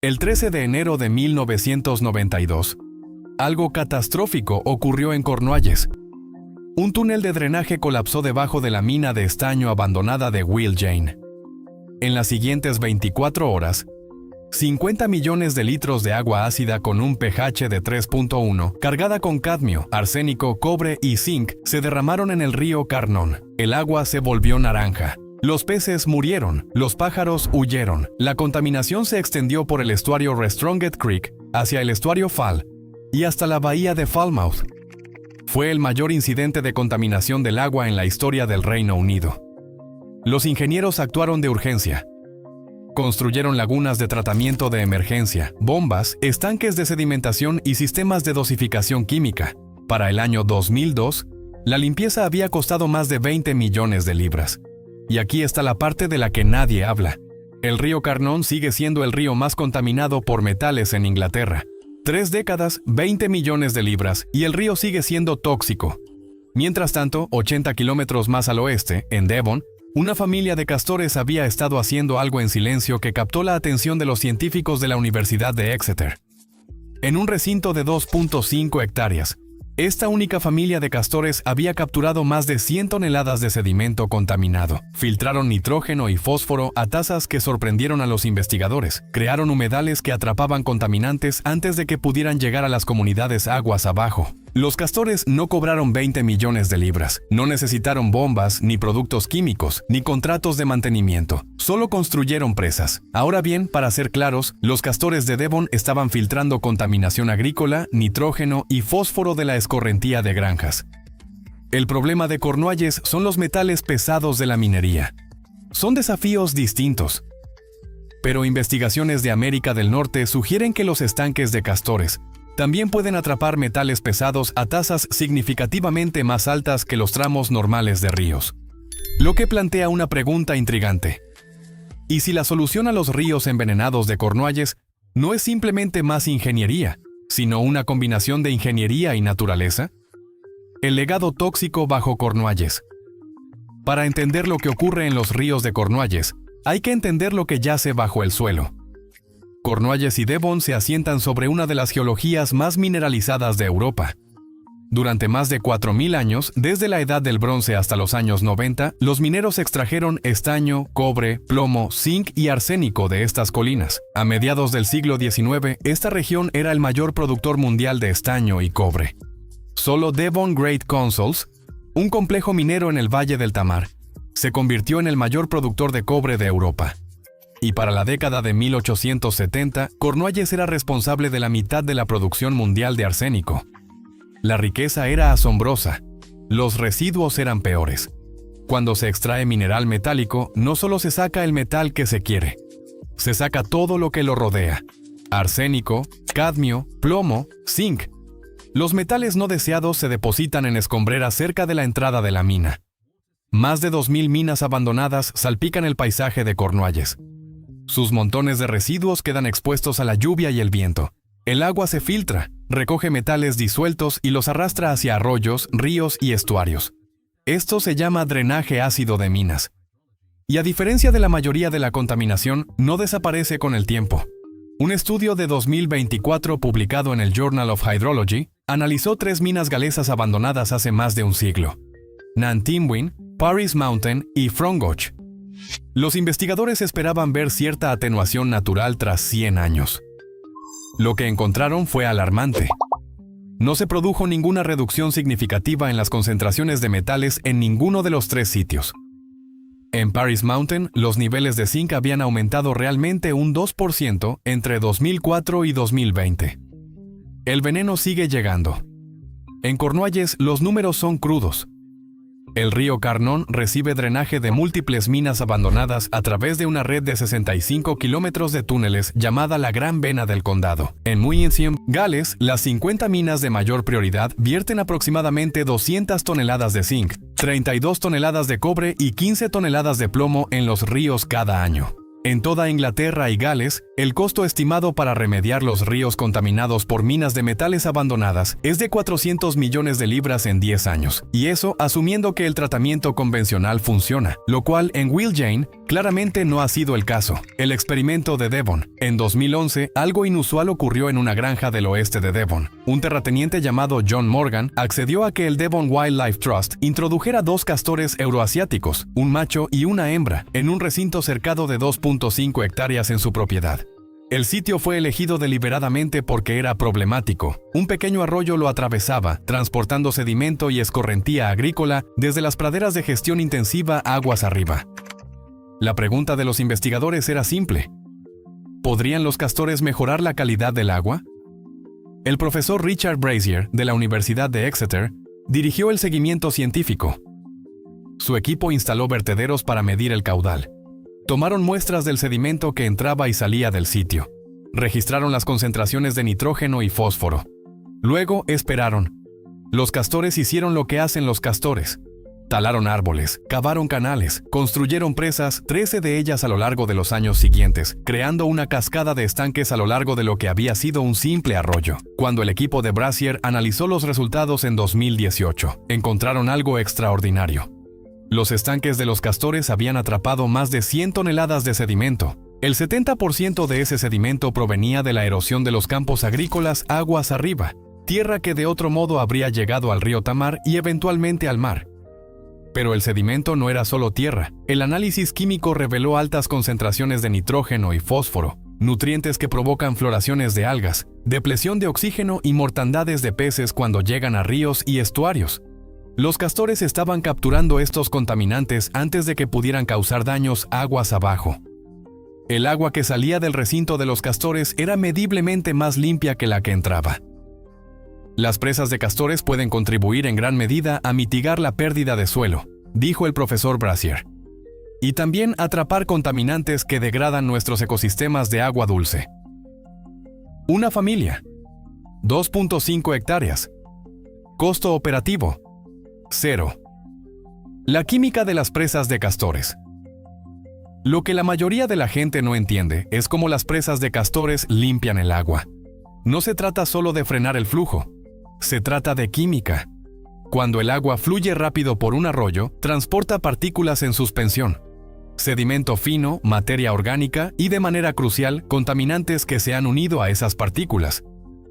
El 13 de enero de 1992, algo catastrófico ocurrió en Cornualles. Un túnel de drenaje colapsó debajo de la mina de estaño abandonada de Will Jane. En las siguientes 24 horas, 50 millones de litros de agua ácida con un pH de 3.1, cargada con cadmio, arsénico, cobre y zinc, se derramaron en el río Carnon. El agua se volvió naranja. Los peces murieron, los pájaros huyeron. La contaminación se extendió por el estuario Restronget Creek, hacia el estuario Fall y hasta la bahía de Falmouth. Fue el mayor incidente de contaminación del agua en la historia del Reino Unido. Los ingenieros actuaron de urgencia. Construyeron lagunas de tratamiento de emergencia, bombas, estanques de sedimentación y sistemas de dosificación química. Para el año 2002, la limpieza había costado más de 20 millones de libras. Y aquí está la parte de la que nadie habla. El río Carnon sigue siendo el río más contaminado por metales en Inglaterra. 3 décadas, 20 millones de libras, y el río sigue siendo tóxico. Mientras tanto, 80 kilómetros más al oeste, en Devon, una familia de castores había estado haciendo algo en silencio que captó la atención de los científicos de la Universidad de Exeter. En un recinto de 2.5 hectáreas, esta única familia de castores había capturado más de 100 toneladas de sedimento contaminado. Filtraron nitrógeno y fósforo a tasas que sorprendieron a los investigadores. Crearon humedales que atrapaban contaminantes antes de que pudieran llegar a las comunidades aguas abajo. Los castores no cobraron 20 millones de libras. No necesitaron bombas, ni productos químicos, ni contratos de mantenimiento. Solo construyeron presas. Ahora bien, para ser claros, los castores de Devon estaban filtrando contaminación agrícola, nitrógeno y fósforo de la escorrentía de granjas. El problema de Cornualles son los metales pesados de la minería. Son desafíos distintos. Pero investigaciones de América del Norte sugieren que los estanques de castores también pueden atrapar metales pesados a tasas significativamente más altas que los tramos normales de ríos. Lo que plantea una pregunta intrigante. ¿Y si la solución a los ríos envenenados de Cornualles no es simplemente más ingeniería, sino una combinación de ingeniería y naturaleza? El legado tóxico bajo Cornualles. Para entender lo que ocurre en los ríos de Cornualles, hay que entender lo que yace bajo el suelo. Cornualles y Devon se asientan sobre una de las geologías más mineralizadas de Europa. Durante más de 4.000 años, desde la Edad del Bronce hasta los años 90, los mineros extrajeron estaño, cobre, plomo, zinc y arsénico de estas colinas. A mediados del siglo XIX, esta región era el mayor productor mundial de estaño y cobre. Solo Devon Great Consols, un complejo minero en el Valle del Tamar, se convirtió en el mayor productor de cobre de Europa. Y para la década de 1870, Cornualles era responsable de la mitad de la producción mundial de arsénico. La riqueza era asombrosa. Los residuos eran peores. Cuando se extrae mineral metálico, no solo se saca el metal que se quiere, se saca todo lo que lo rodea. Arsénico, cadmio, plomo, zinc. Los metales no deseados se depositan en escombreras cerca de la entrada de la mina. Más de 2.000 minas abandonadas salpican el paisaje de Cornualles. Sus montones de residuos quedan expuestos a la lluvia y el viento. El agua se filtra, recoge metales disueltos y los arrastra hacia arroyos, ríos y estuarios. Esto se llama drenaje ácido de minas. Y a diferencia de la mayoría de la contaminación, no desaparece con el tiempo. Un estudio de 2024 publicado en el Journal of Hydrology analizó 3 minas galesas abandonadas hace más de un siglo: Nantinwin, Paris Mountain y Frongoch. Los investigadores esperaban ver cierta atenuación natural tras 100 años. Lo que encontraron fue alarmante. No se produjo ninguna reducción significativa en las concentraciones de metales en ninguno de los 3 sitios. En Paris Mountain, los niveles de zinc habían aumentado realmente un 2% entre 2004 y 2020. El veneno sigue llegando. En Cornualles, los números son crudos. El río Carnon recibe drenaje de múltiples minas abandonadas a través de una red de 65 kilómetros de túneles llamada la Gran Vena del Condado. En Muynsheim, Gales, las 50 minas de mayor prioridad vierten aproximadamente 200 toneladas de zinc, 32 toneladas de cobre y 15 toneladas de plomo en los ríos cada año. En toda Inglaterra y Gales, El costo estimado para remediar los ríos contaminados por minas de metales abandonadas es de 400 millones de libras en 10 años, y eso asumiendo que el tratamiento convencional funciona, lo cual en Whilljane claramente no ha sido el caso. El experimento de Devon. En 2011, algo inusual ocurrió en una granja del oeste de Devon. Un terrateniente llamado John Morgan accedió a que el Devon Wildlife Trust introdujera 2 castores euroasiáticos, un macho y una hembra, en un recinto cercado de 2.5 hectáreas en su propiedad. El sitio fue elegido deliberadamente porque era problemático. Un pequeño arroyo lo atravesaba, transportando sedimento y escorrentía agrícola desde las praderas de gestión intensiva aguas arriba. La pregunta de los investigadores era simple. ¿Podrían los castores mejorar la calidad del agua? El profesor Richard Brazier, de la Universidad de Exeter, dirigió el seguimiento científico. Su equipo instaló vertederos para medir el caudal. Tomaron muestras del sedimento que entraba y salía del sitio. Registraron las concentraciones de nitrógeno y fósforo. Luego esperaron. Los castores hicieron lo que hacen los castores. Talaron árboles, cavaron canales, construyeron presas, 13 de ellas a lo largo de los años siguientes, creando una cascada de estanques a lo largo de lo que había sido un simple arroyo. Cuando el equipo de Brazier analizó los resultados en 2018, encontraron algo extraordinario. Los estanques de los castores habían atrapado más de 100 toneladas de sedimento. El 70% de ese sedimento provenía de la erosión de los campos agrícolas aguas arriba, tierra que de otro modo habría llegado al río Tamar y eventualmente al mar. Pero el sedimento no era solo tierra. El análisis químico reveló altas concentraciones de nitrógeno y fósforo, nutrientes que provocan floraciones de algas, depresión de oxígeno y mortandades de peces cuando llegan a ríos y estuarios. Los castores estaban capturando estos contaminantes antes de que pudieran causar daños aguas abajo. El agua que salía del recinto de los castores era mediblemente más limpia que la que entraba. Las presas de castores pueden contribuir en gran medida a mitigar la pérdida de suelo, dijo el profesor Brazier, y también atrapar contaminantes que degradan nuestros ecosistemas de agua dulce. Una familia. 2.5 hectáreas. Costo operativo. 0. La química de las presas de castores. Lo que la mayoría de la gente no entiende es cómo las presas de castores limpian el agua. No se trata solo de frenar el flujo, se trata de química. Cuando el agua fluye rápido por un arroyo, transporta partículas en suspensión, sedimento fino, materia orgánica y, de manera crucial, contaminantes que se han unido a esas partículas.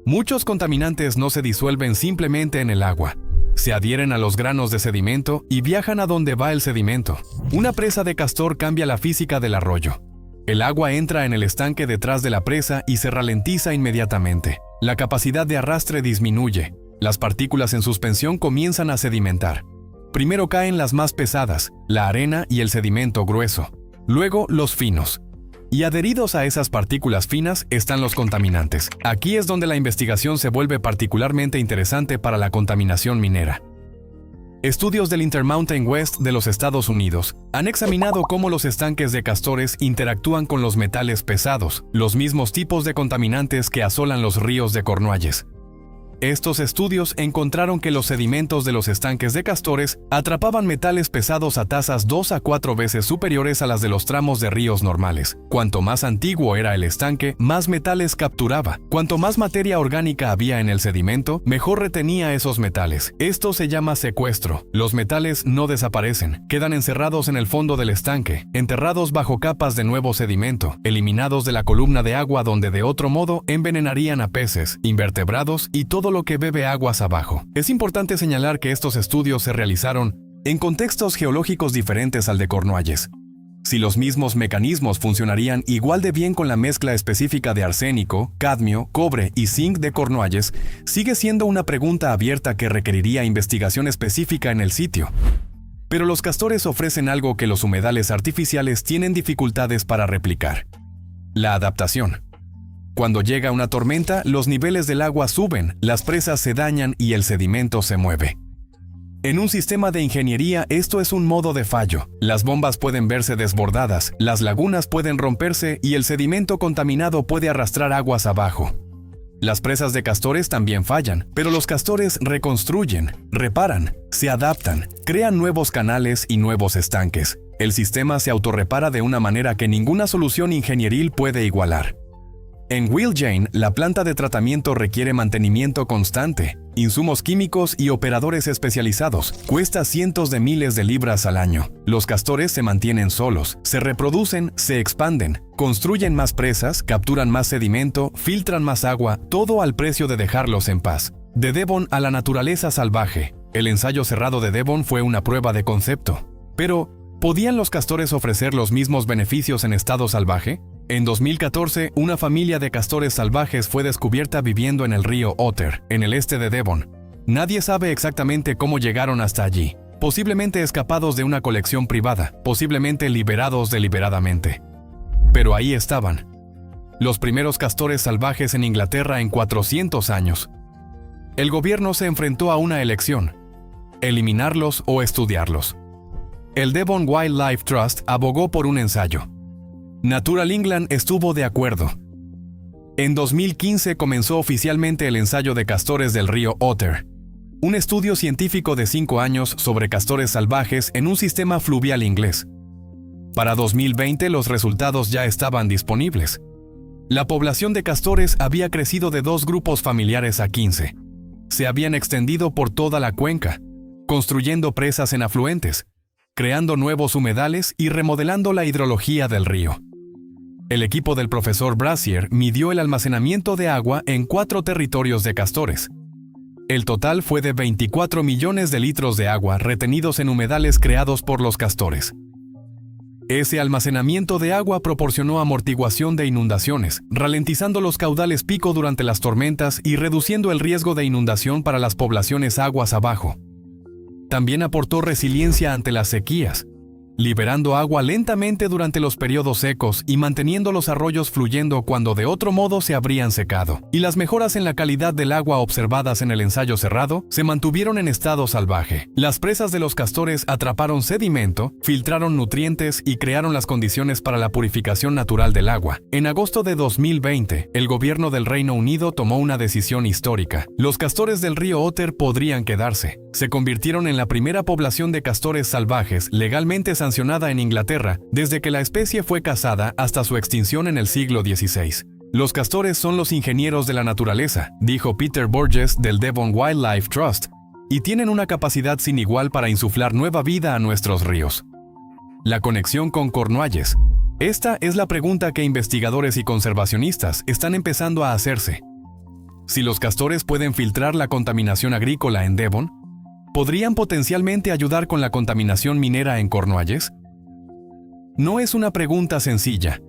Muchos contaminantes no se disuelven simplemente en el agua. Se adhieren a los granos de sedimento y viajan a donde va el sedimento. Una presa de castor cambia la física del arroyo. El agua entra en el estanque detrás de la presa y se ralentiza inmediatamente. La capacidad de arrastre disminuye. Las partículas en suspensión comienzan a sedimentar. Primero caen las más pesadas, la arena y el sedimento grueso. Luego los finos. Y adheridos a esas partículas finas están los contaminantes. Aquí es donde la investigación se vuelve particularmente interesante para la contaminación minera. Estudios del Intermountain West de los Estados Unidos han examinado cómo los estanques de castores interactúan con los metales pesados, los mismos tipos de contaminantes que asolan los ríos de Cornualles. Estos estudios encontraron que los sedimentos de los estanques de castores atrapaban metales pesados a tasas 2 a 4 veces superiores a las de los tramos de ríos normales. Cuanto más antiguo era el estanque, más metales capturaba. Cuanto más materia orgánica había en el sedimento, mejor retenía esos metales. Esto se llama secuestro. Los metales no desaparecen, quedan encerrados en el fondo del estanque, enterrados bajo capas de nuevo sedimento, eliminados de la columna de agua donde de otro modo envenenarían a peces, invertebrados y todo lo que bebe aguas abajo. Es importante señalar que estos estudios se realizaron en contextos geológicos diferentes al de Cornualles. Si los mismos mecanismos funcionarían igual de bien con la mezcla específica de arsénico, cadmio, cobre y zinc de Cornualles, sigue siendo una pregunta abierta que requeriría investigación específica en el sitio. Pero los castores ofrecen algo que los humedales artificiales tienen dificultades para replicar: la adaptación. Cuando llega una tormenta, los niveles del agua suben, las presas se dañan y el sedimento se mueve. En un sistema de ingeniería, esto es un modo de fallo. Las bombas pueden verse desbordadas, las lagunas pueden romperse y el sedimento contaminado puede arrastrar aguas abajo. Las presas de castores también fallan, pero los castores reconstruyen, reparan, se adaptan, crean nuevos canales y nuevos estanques. El sistema se autorrepara de una manera que ninguna solución ingenieril puede igualar. En Will Jane, la planta de tratamiento requiere mantenimiento constante, insumos químicos y operadores especializados. Cuesta cientos de miles de libras al año. Los castores se mantienen solos, se reproducen, se expanden, construyen más presas, capturan más sedimento, filtran más agua, todo al precio de dejarlos en paz. De Devon a la naturaleza salvaje. El ensayo cerrado de Devon fue una prueba de concepto. Pero, ¿podían los castores ofrecer los mismos beneficios en estado salvaje? En 2014, una familia de castores salvajes fue descubierta viviendo en el río Otter, en el este de Devon. Nadie sabe exactamente cómo llegaron hasta allí. Posiblemente escapados de una colección privada, posiblemente liberados deliberadamente. Pero ahí estaban. Los primeros castores salvajes en Inglaterra en 400 años. El gobierno se enfrentó a una elección: eliminarlos o estudiarlos. El Devon Wildlife Trust abogó por un ensayo. Natural England estuvo de acuerdo. En 2015 comenzó oficialmente el ensayo de castores del río Otter, un estudio científico de 5 años sobre castores salvajes en un sistema fluvial inglés. Para 2020 los resultados ya estaban disponibles. La población de castores había crecido de 2 grupos familiares a 15. Se habían extendido por toda la cuenca, construyendo presas en afluentes, creando nuevos humedales y remodelando la hidrología del río. El equipo del profesor Brazier midió el almacenamiento de agua en 4 territorios de castores. El total fue de 24 millones de litros de agua retenidos en humedales creados por los castores. Ese almacenamiento de agua proporcionó amortiguación de inundaciones, ralentizando los caudales pico durante las tormentas y reduciendo el riesgo de inundación para las poblaciones aguas abajo. También aportó resiliencia ante las sequías, liberando agua lentamente durante los periodos secos y manteniendo los arroyos fluyendo cuando de otro modo se habrían secado. Y las mejoras en la calidad del agua observadas en el ensayo cerrado se mantuvieron en estado salvaje. Las presas de los castores atraparon sedimento, filtraron nutrientes y crearon las condiciones para la purificación natural del agua. En agosto de 2020, el gobierno del Reino Unido tomó una decisión histórica. Los castores del río Otter podrían quedarse. Se convirtieron en la primera población de castores salvajes legalmente sancionada en Inglaterra desde que la especie fue cazada hasta su extinción en el siglo XVI. Los castores son los ingenieros de la naturaleza, dijo Peter Burgess del Devon Wildlife Trust, y tienen una capacidad sin igual para insuflar nueva vida a nuestros ríos. La conexión con Cornualles. Esta es la pregunta que investigadores y conservacionistas están empezando a hacerse. Si los castores pueden filtrar la contaminación agrícola en Devon, ¿podrían potencialmente ayudar con la contaminación minera en Cornualles? No es una pregunta sencilla.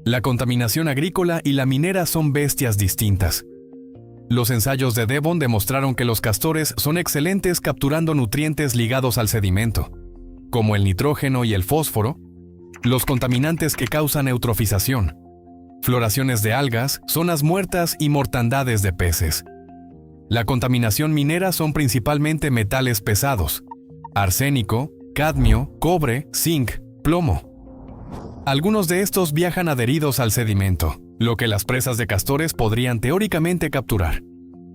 La contaminación agrícola y la minera son bestias distintas. Los ensayos de Devon demostraron que los castores son excelentes capturando nutrientes ligados al sedimento, como el nitrógeno y el fósforo, los contaminantes que causan eutrofización, floraciones de algas, zonas muertas y mortandades de peces. La contaminación minera son principalmente metales pesados: arsénico, cadmio, cobre, zinc, plomo. Algunos de estos viajan adheridos al sedimento, lo que las presas de castores podrían teóricamente capturar.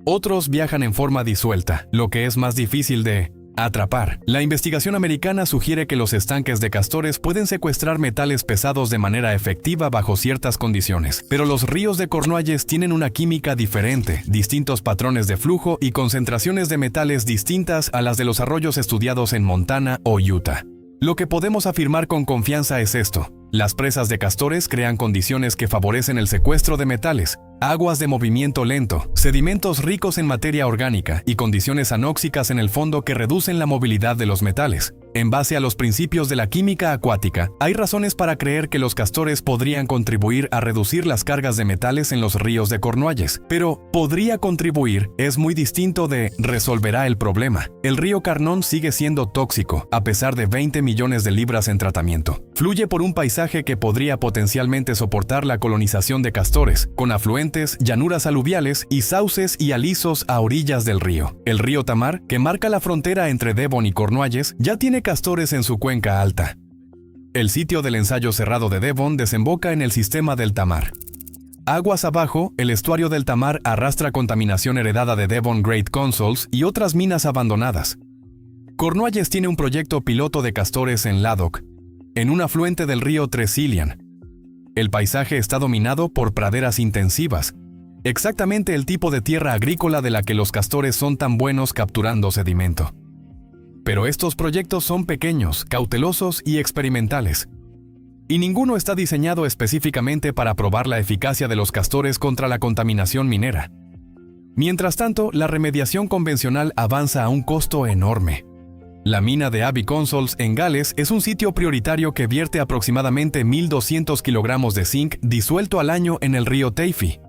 Otros viajan en forma disuelta, lo que es más difícil de atrapar. La investigación americana sugiere que los estanques de castores pueden secuestrar metales pesados de manera efectiva bajo ciertas condiciones, pero los ríos de Cornualles tienen una química diferente, distintos patrones de flujo y concentraciones de metales distintas a las de los arroyos estudiados en Montana o Utah. Lo que podemos afirmar con confianza es esto: las presas de castores crean condiciones que favorecen el secuestro de metales, aguas de movimiento lento, sedimentos ricos en materia orgánica y condiciones anóxicas en el fondo que reducen la movilidad de los metales. En base a los principios de la química acuática, hay razones para creer que los castores podrían contribuir a reducir las cargas de metales en los ríos de Cornualles. Pero podría contribuir es muy distinto de resolverá el problema. El río Carnón sigue siendo tóxico, a pesar de 20 millones de libras en tratamiento. Fluye por un paisaje que podría potencialmente soportar la colonización de castores, con afluentes, llanuras aluviales y sauces y alisos a orillas del río. El río Tamar, que marca la frontera entre Devon y Cornualles, ya tiene castores en su cuenca alta. El sitio del ensayo cerrado de Devon desemboca en el sistema del Tamar. Aguas abajo, el estuario del Tamar arrastra contaminación heredada de Devon Great Consols y otras minas abandonadas. Cornualles tiene un proyecto piloto de castores en Laddock, en un afluente del río Tresillian. El paisaje está dominado por praderas intensivas, exactamente el tipo de tierra agrícola de la que los castores son tan buenos capturando sedimento. Pero estos proyectos son pequeños, cautelosos y experimentales. Y ninguno está diseñado específicamente para probar la eficacia de los castores contra la contaminación minera. Mientras tanto, la remediación convencional avanza a un costo enorme. La mina de Abbey Consols en Gales es un sitio prioritario que vierte aproximadamente 1.200 kilogramos de zinc disuelto al año en el río Teifi.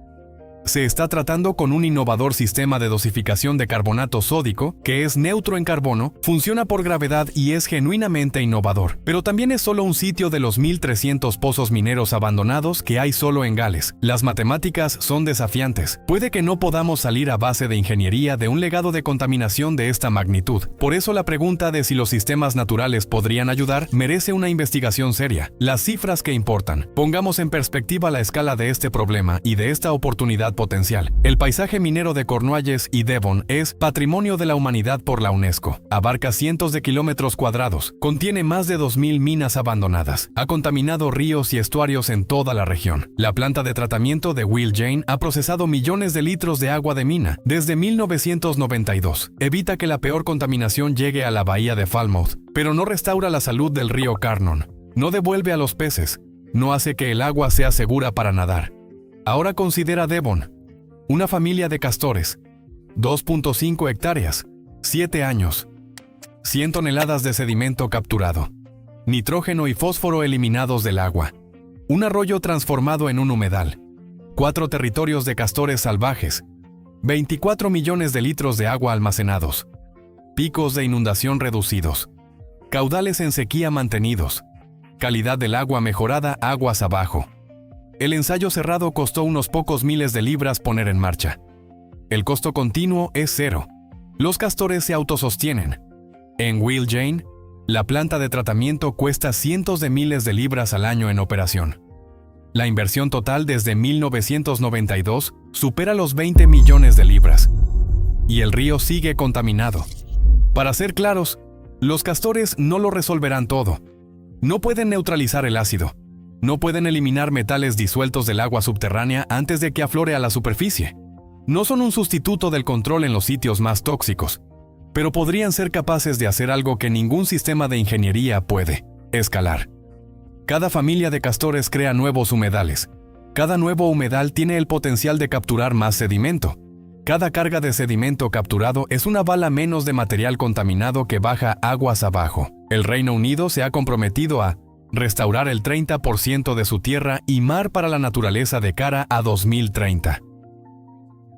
Se está tratando con un innovador sistema de dosificación de carbonato sódico que es neutro en carbono, funciona por gravedad y es genuinamente innovador. Pero también es solo un sitio de los 1.300 pozos mineros abandonados que hay solo en Gales. Las matemáticas son desafiantes. Puede que no podamos salir a base de ingeniería de un legado de contaminación de esta magnitud. Por eso la pregunta de si los sistemas naturales podrían ayudar merece una investigación seria. Las cifras que importan. Pongamos en perspectiva la escala de este problema y de esta oportunidad potencial. El paisaje minero de Cornualles y Devon es Patrimonio de la Humanidad por la UNESCO. Abarca cientos de kilómetros cuadrados, contiene más de 2.000 minas abandonadas, ha contaminado ríos y estuarios en toda la región. La planta de tratamiento de Will Jane ha procesado millones de litros de agua de mina desde 1992. Evita que la peor contaminación llegue a la bahía de Falmouth, pero no restaura la salud del río Carnon. No devuelve a los peces, no hace que el agua sea segura para nadar. Ahora considera Devon, una familia de castores, 2.5 hectáreas, 7 años, 100 toneladas de sedimento capturado, nitrógeno y fósforo eliminados del agua, un arroyo transformado en un humedal, 4 territorios de castores salvajes, 24 millones de litros de agua almacenados, picos de inundación reducidos, caudales en sequía mantenidos, calidad del agua mejorada aguas abajo. El ensayo cerrado costó unos pocos miles de libras poner en marcha. El costo continuo es cero. Los castores se autosostienen. En Will Jane, la planta de tratamiento cuesta cientos de miles de libras al año en operación. La inversión total desde 1992 supera los 20 millones de libras. Y el río sigue contaminado. Para ser claros, los castores no lo resolverán todo. No pueden neutralizar el ácido. No pueden eliminar metales disueltos del agua subterránea antes de que aflore a la superficie. No son un sustituto del control en los sitios más tóxicos, pero podrían ser capaces de hacer algo que ningún sistema de ingeniería puede: escalar. Cada familia de castores crea nuevos humedales. Cada nuevo humedal tiene el potencial de capturar más sedimento. Cada carga de sedimento capturado es una bala menos de material contaminado que baja aguas abajo. El Reino Unido se ha comprometido a restaurar el 30% de su tierra y mar para la naturaleza de cara a 2030.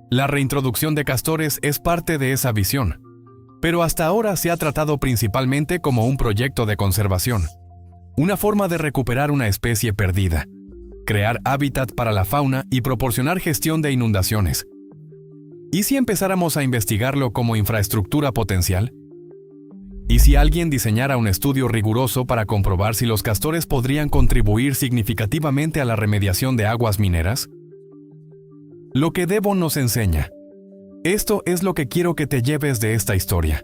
La reintroducción de castores es parte de esa visión, pero hasta ahora se ha tratado principalmente como un proyecto de conservación, una forma de recuperar una especie perdida, crear hábitat para la fauna y proporcionar gestión de inundaciones. ¿Y si empezáramos a investigarlo como infraestructura potencial? ¿Y si alguien diseñara un estudio riguroso para comprobar si los castores podrían contribuir significativamente a la remediación de aguas mineras? Lo que Devon nos enseña. Esto es lo que quiero que te lleves de esta historia.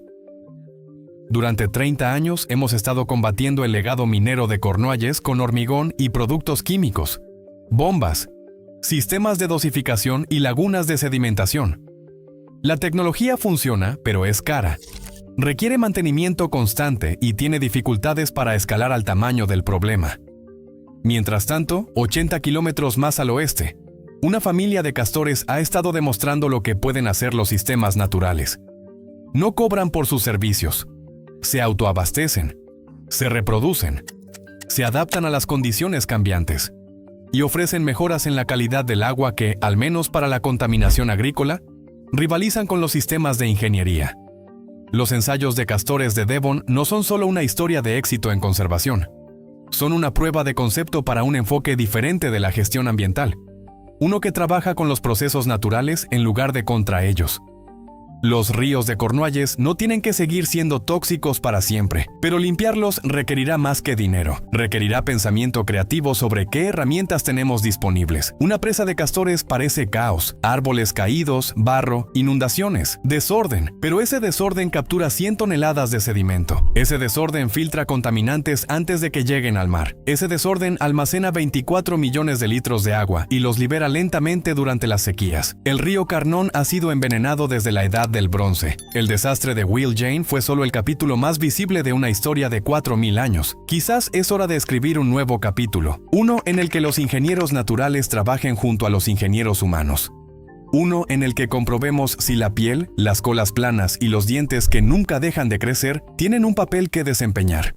Durante 30 años hemos estado combatiendo el legado minero de Cornualles con hormigón y productos químicos, bombas, sistemas de dosificación y lagunas de sedimentación. La tecnología funciona, pero es cara. Requiere mantenimiento constante y tiene dificultades para escalar al tamaño del problema. Mientras tanto, 80 kilómetros más al oeste, una familia de castores ha estado demostrando lo que pueden hacer los sistemas naturales. No cobran por sus servicios. Se autoabastecen, se reproducen, se adaptan a las condiciones cambiantes y ofrecen mejoras en la calidad del agua que, al menos para la contaminación agrícola, rivalizan con los sistemas de ingeniería. Los ensayos de castores de Devon no son solo una historia de éxito en conservación. Son una prueba de concepto para un enfoque diferente de la gestión ambiental, uno que trabaja con los procesos naturales en lugar de contra ellos. Los ríos de Cornualles no tienen que seguir siendo tóxicos para siempre, pero limpiarlos requerirá más que dinero. Requerirá pensamiento creativo sobre qué herramientas tenemos disponibles. Una presa de castores parece caos, árboles caídos, barro, inundaciones, desorden, pero ese desorden captura 100 toneladas de sedimento. Ese desorden filtra contaminantes antes de que lleguen al mar. Ese desorden almacena 24 millones de litros de agua y los libera lentamente durante las sequías. El río Carnón ha sido envenenado desde la edad del bronce. El desastre de Will Jane fue solo el capítulo más visible de una historia de 4000 años. Quizás es hora de escribir un nuevo capítulo, uno en el que los ingenieros naturales trabajen junto a los ingenieros humanos. Uno en el que comprobemos si la piel, las colas planas y los dientes que nunca dejan de crecer tienen un papel que desempeñar.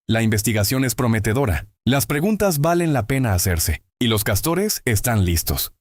La investigación es prometedora, las preguntas valen la pena hacerse, y los castores están listos.